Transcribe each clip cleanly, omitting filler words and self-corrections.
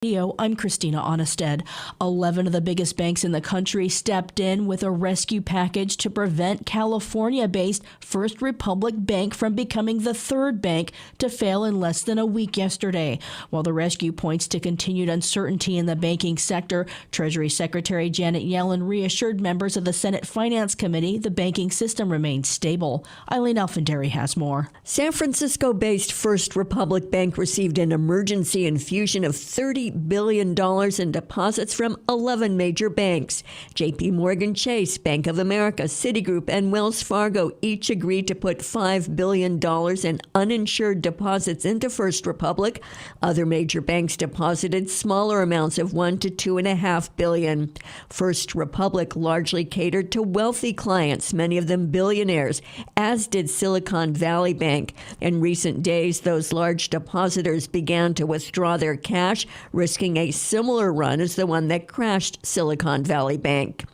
I'm Christina Onnested. 11 of the biggest banks in the country stepped in with a rescue package to prevent California-based First Republic Bank from becoming the third bank to fail in less than a week yesterday. While the rescue points to continued uncertainty in the banking sector, Treasury Secretary Janet Yellen reassured members of the Senate Finance Committee the banking system remains stable. Eileen Alfandary has more. San Francisco-based First Republic Bank received an emergency infusion of $30 billion in deposits from 11 major banks. JP Morgan Chase, Bank of America, Citigroup, and Wells Fargo each agreed to put $5 billion in uninsured deposits into First Republic. Other major banks deposited smaller amounts of $1 to $2.5 billion. First Republic largely catered to wealthy clients, many of them billionaires, as did Silicon Valley Bank. In recent days, those large depositors began to withdraw their cash, risking a similar run as the one that crashed Silicon Valley Bank.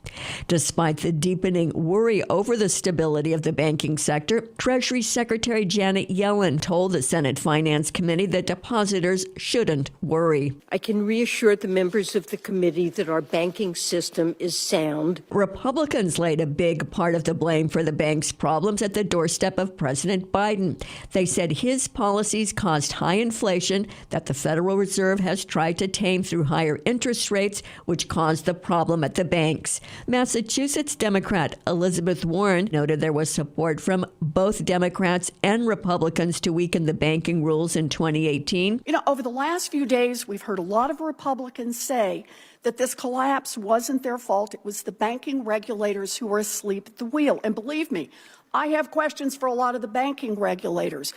Despite the deepening worry over the stability of the banking sector, Treasury Secretary Janet Yellen told the Senate Finance Committee that depositors shouldn't worry. I can reassure the members of the committee that our banking system is sound. Republicans laid a big part of the blame for the bank's problems at the doorstep of President Biden. They said his policies caused high inflation that the Federal Reserve has tried to tame through higher interest rates, which caused the problem at the banks. Massachusetts Democrat Elizabeth Warren noted there was support from both Democrats and Republicans to weaken the banking rules in 2018. Over the last few days, we've heard a lot of Republicans say that this collapse wasn't their fault. It was the banking regulators who were asleep at the wheel. And believe me, I have questions for a lot of the banking regulators.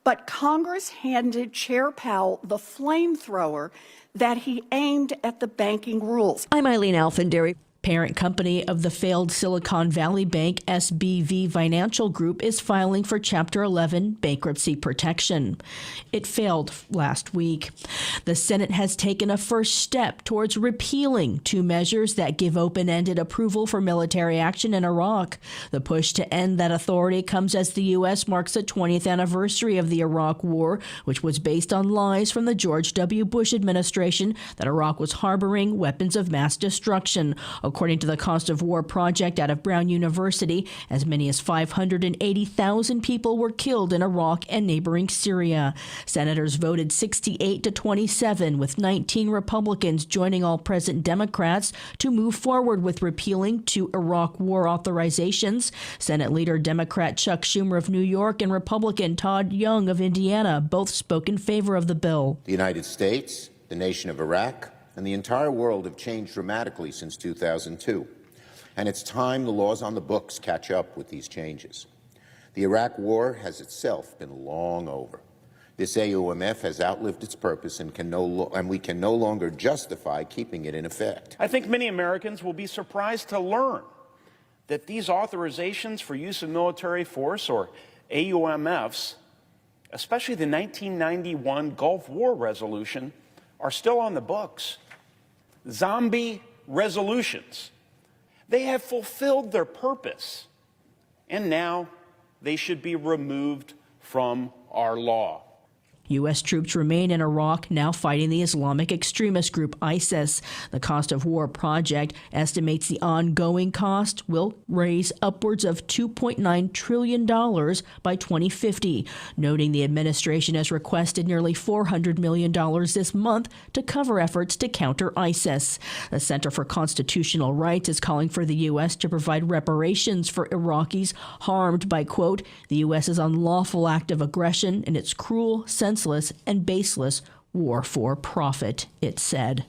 But Congress handed Chair Powell the flamethrower that he aimed at the banking rules. I'm Eileen Alfandary. Parent company of the failed Silicon Valley Bank, SBV Financial Group, is filing for Chapter 11 bankruptcy protection. It failed last week. The Senate has taken a first step towards repealing two measures that give open-ended approval for military action in Iraq. The push to end that authority comes as the U.S. marks the 20th anniversary of the Iraq War, which was based on lies from the George W. Bush administration that Iraq was harboring weapons of mass destruction. According to the Cost of War Project out of Brown University, as many as 580,000 people were killed in Iraq and neighboring Syria. Senators voted 68 to 27, with 19 Republicans joining all present Democrats to move forward with repealing two Iraq war authorizations. Senate leader Democrat Chuck Schumer of New York and Republican Todd Young of Indiana both spoke in favor of the bill. The United States, the nation of Iraq, and the entire world have changed dramatically since 2002. And it's time the laws on the books catch up with these changes. The Iraq War has itself been long over. This AUMF has outlived its purpose and we can no longer justify keeping it in effect. I think many Americans will be surprised to learn that these authorizations for use of military force, or AUMFs, especially the 1991 Gulf War resolution, are still on the books. Zombie resolutions. They have fulfilled their purpose, and now they should be removed from our law. U.S. troops remain in Iraq, now fighting the Islamic extremist group ISIS. The Cost of War Project estimates the ongoing cost will raise upwards of $2.9 trillion by 2050, noting the administration has requested nearly $400 million this month to cover efforts to counter ISIS. The Center for Constitutional Rights is calling for the U.S. to provide reparations for Iraqis harmed by, quote, the U.S.'s unlawful act of aggression and its cruel, senseless, and baseless war for profit, it said.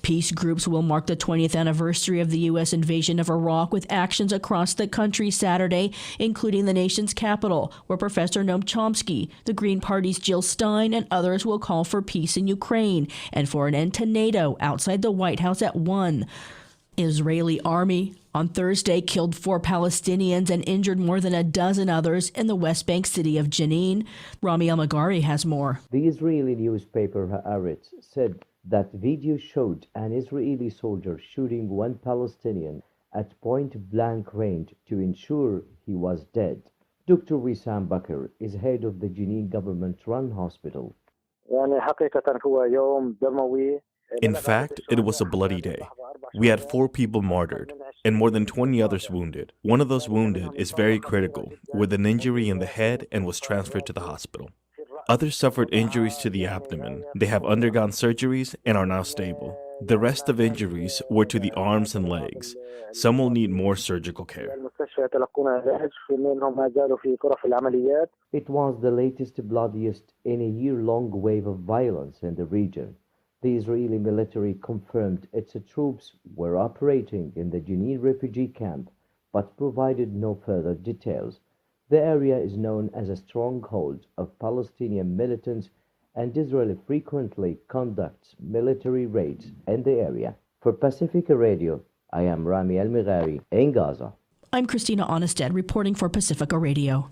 Peace groups will mark the 20th anniversary of the U.S. invasion of Iraq with actions across the country Saturday, including the nation's capital, where Professor Noam Chomsky, the Green Party's Jill Stein, and others will call for peace in Ukraine and for an end to NATO outside the White House at 1. Israeli army on Thursday killed 4 Palestinians and injured more than a dozen others in the West Bank city of Jenin. Rami Almagari has more. The Israeli newspaper Haaretz said that video showed an Israeli soldier shooting one Palestinian at point-blank range to ensure he was dead. Dr. Wissam Bakr is head of the Jenin government-run hospital. يعني حقيقة هو يوم دموي In fact, it was a bloody day. We had 4 people martyred and more than 20 others wounded. One of those wounded is very critical, with an injury in the head and was transferred to the hospital. Others suffered injuries to the abdomen. They have undergone surgeries and are now stable. The rest of injuries were to the arms and legs. Some will need more surgical care. It was the latest, bloodiest in a year-long wave of violence in the region. The Israeli military confirmed its troops were operating in the Jenin refugee camp, but provided no further details. The area is known as a stronghold of Palestinian militants, and Israel frequently conducts military raids in the area. For Pacifica Radio, I am Rami El-Mighari in Gaza. I'm Christina Onnested reporting for Pacifica Radio.